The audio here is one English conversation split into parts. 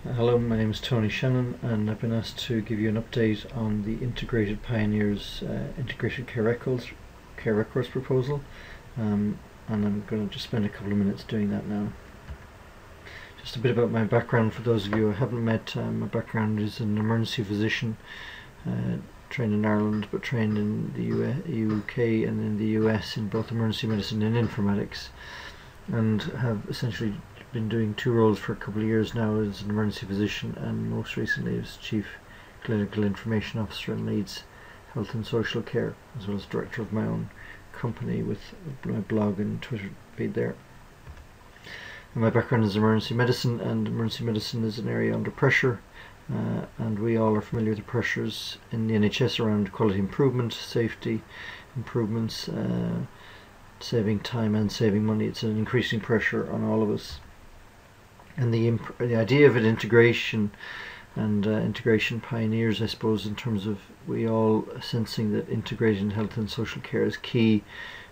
Hello, my name is Tony Shannon and I've been asked to give you an update on the integrated Pioneers integrated care records proposal, and I'm going to just spend a couple of minutes doing that now. Just a bit about my background for those of you I haven't met. My background is an emergency physician, trained in Ireland but trained in the UK and in the US in both emergency medicine and informatics, and have essentially been doing two roles for a couple of years now as an emergency physician and most recently as Chief Clinical Information Officer in Leeds Health and Social Care, as well as Director of my own company with my blog and Twitter feed there. And my background is emergency medicine, and emergency medicine is an area under pressure, and we all are familiar with the pressures in the NHS around quality improvement, safety improvements, saving time and saving money. It's an increasing pressure on all of us. And the idea of an integration and integration pioneers, I suppose, in terms of we all sensing that integrating health and social care is key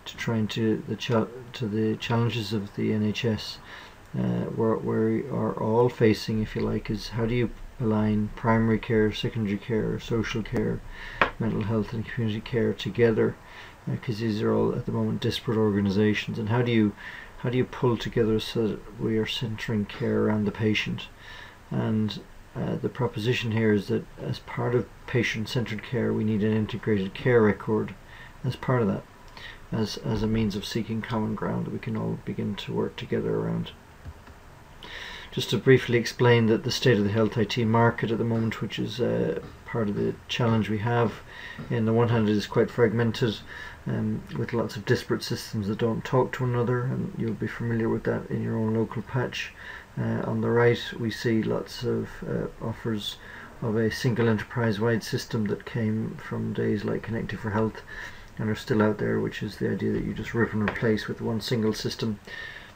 to trying to the challenges of the NHS, where we are all facing, if you like, is how do you align primary care, secondary care, social care, mental health and community care together, because these are all at the moment disparate organisations, and how do you pull together so that we are centering care around the patient? And the proposition here is that as part of patient-centered care we need an integrated care record as part of that, as a means of seeking common ground that we can all begin to work together around. Just to briefly explain that the state of the health IT market at the moment, which is part of the challenge we have, on the one hand it is quite fragmented, with lots of disparate systems that don't talk to one another, and you'll be familiar with that in your own local patch. On the right we see lots of offers of a single enterprise-wide system that came from days like Connected for Health and are still out there, which is the idea that you just rip and replace with one single system.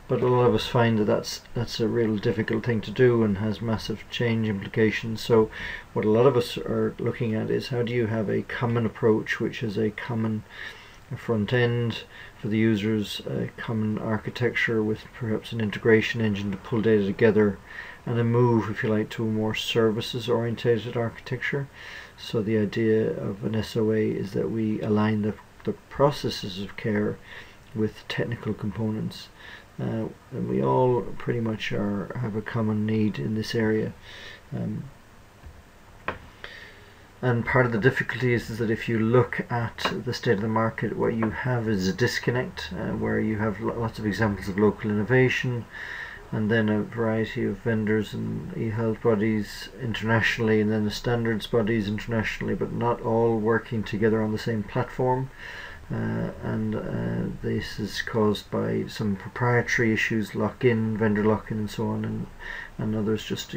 But a lot of us find that that's a real difficult thing to do and has massive change implications. So what a lot of us are looking at is how do you have a common approach which is a common front end for the users, a common architecture with perhaps an integration engine to pull data together, and a move, if you like, to a more services orientated architecture. So the idea of an SOA is that we align the processes of care with technical components. And we all pretty much have a common need in this area. And part of the difficulty is that if you look at the state of the market, what you have is a disconnect, where you have lots of examples of local innovation, and then a variety of vendors and e-health bodies internationally, and then the standards bodies internationally, but not all working together on the same platform. This is caused by some proprietary issues, vendor lock-in and so on, and others just,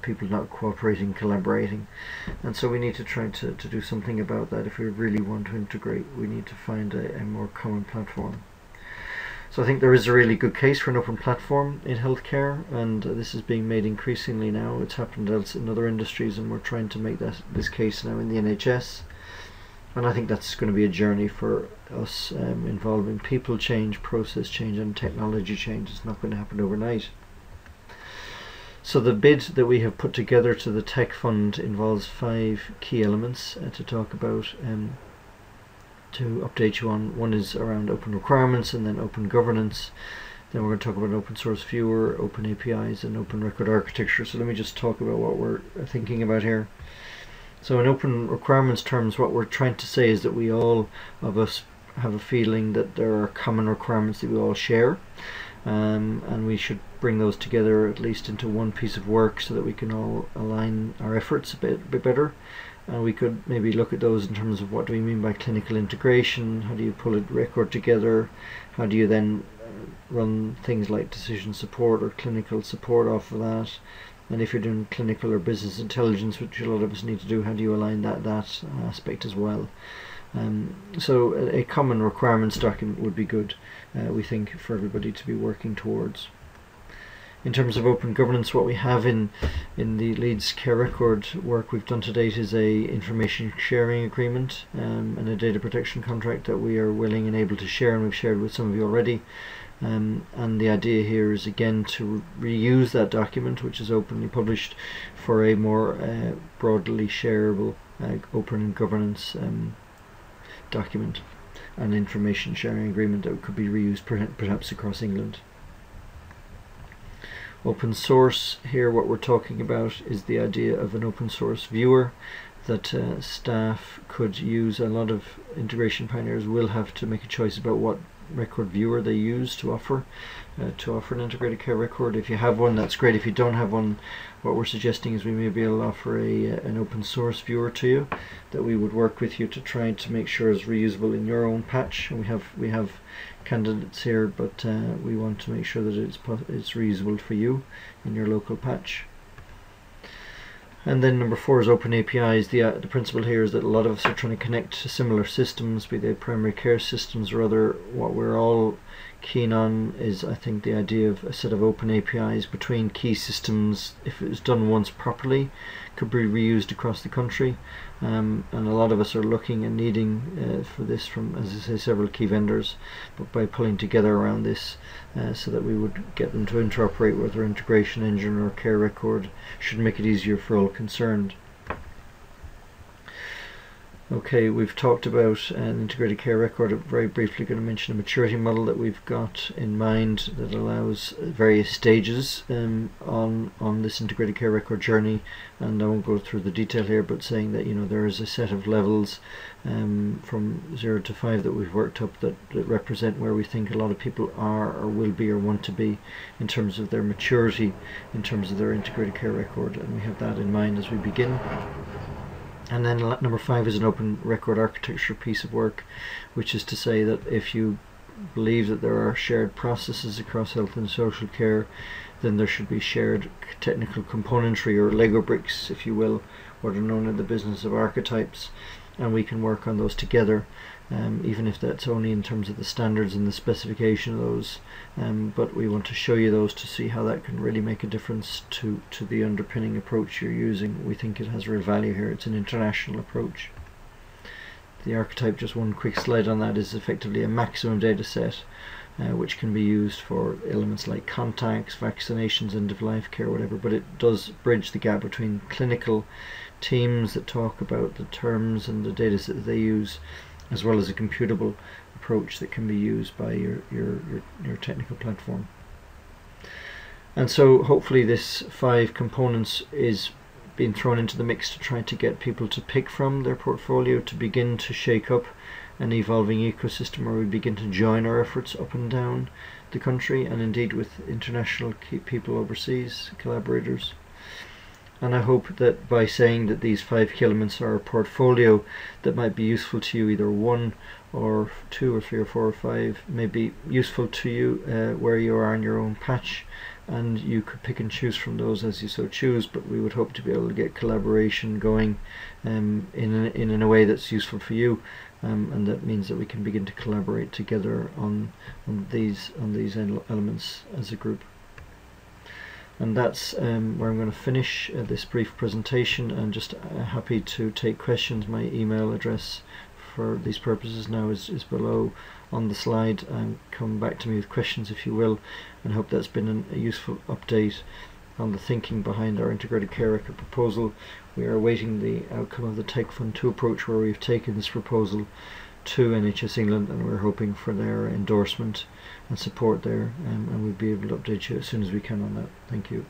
people not cooperating, collaborating. And so we need to try to do something about that. If we really want to integrate, we need to find a more common platform. So I think there is a really good case for an open platform in healthcare, and this is being made increasingly now. It's happened in other industries, and we're trying to make this case now in the NHS. And I think that's going to be a journey for us, involving people change, process change and technology change. It's not going to happen overnight. So the bid that we have put together to the Tech Fund involves 5 key elements to talk about, to update you on. One is around open requirements, and then open governance. Then we're going to talk about open source viewer, open APIs and open record architecture. So let me just talk about what we're thinking about here. So in open requirements terms, what we're trying to say is that we all of us have a feeling that there are common requirements that we all share, and we should bring those together at least into one piece of work so that we can all align our efforts a bit better. And we could maybe look at those in terms of what do we mean by clinical integration, how do you pull a record together, how do you then run things like decision support or clinical support off of that. And if you're doing clinical or business intelligence, which a lot of us need to do, how do you align that aspect as well? So a common requirements document would be good, we think, for everybody to be working towards. In terms of open governance, what we have in the Leeds Care Record work we've done to date is a information sharing agreement and a data protection contract that we are willing and able to share, and we've shared with some of you already. and the idea here is again to reuse that document, which is openly published, for a more broadly shareable open governance document, an information sharing agreement that could be reused perhaps across England. Open source, here what we're talking about is the idea of an open source viewer that staff could use. A lot of integration pioneers will have to make a choice about what record viewer they use to offer an integrated care record. If you have one, that's great. If you don't have one, what we're suggesting is we may be able to offer an open source viewer to you that we would work with you to try to make sure is reusable in your own patch. And we have candidates here, but we want to make sure that it's reusable for you in your local patch. And then number 4 is open APIs. The principle here is that a lot of us are trying to connect to similar systems, be they primary care systems or other. What we're all keen on is, I think, the idea of a set of open APIs between key systems. If it was done once properly, could be reused across the country, and a lot of us are looking and needing for this from, as I say, several key vendors, but by pulling together around this so that we would get them to interoperate with our integration engine or care record, should make it easier for all concerned. Okay, we've talked about an integrated care record. I'm very briefly going to mention a maturity model that we've got in mind that allows various stages on this integrated care record journey, and I won't go through the detail here, but saying that, you know, there is a set of levels from 0 to 5 that we've worked up that represent where we think a lot of people are or will be or want to be in terms of their maturity, in terms of their integrated care record, and we have that in mind as we begin. And then number 5 is an open record architecture piece of work, which is to say that if you believe that there are shared processes across health and social care, then there should be shared technical componentry, or Lego bricks, if you will, what are known in the business of archetypes, and we can work on those together, even if that's only in terms of the standards and the specification of those, but we want to show you those to see how that can really make a difference to the underpinning approach you're using. We think it has real value here. It's an international approach. The archetype, just one quick slide on that, is effectively a maximum data set which can be used for elements like contacts, vaccinations, end-of-life care, whatever, but it does bridge the gap between clinical teams that talk about the terms and the data that they use, as well as a computable approach that can be used by your technical platform. And so hopefully this 5 components is being thrown into the mix to try to get people to pick from their portfolio to begin to shake up an evolving ecosystem where we begin to join our efforts up and down the country, and indeed with international people overseas, collaborators. And I hope that by saying that these 5 key elements are a portfolio that might be useful to you, either 1 or 2 or 3 or 4 or 5 may be useful to you where you are in your own patch, and you could pick and choose from those as you so choose, but we would hope to be able to get collaboration going in a way that's useful for you, and that means that we can begin to collaborate together on these elements as a group. And that's where I'm going to finish this brief presentation, and just happy to take questions. My email address for these purposes now is below on the slide, and come back to me with questions if you will, and hope that's been a useful update on the thinking behind our integrated care record proposal. We are awaiting the outcome of the Tech Fund 2 approach, where we've taken this proposal to NHS England, and we're hoping for their endorsement and support there, and we'll be able to update you as soon as we can on that. Thank you.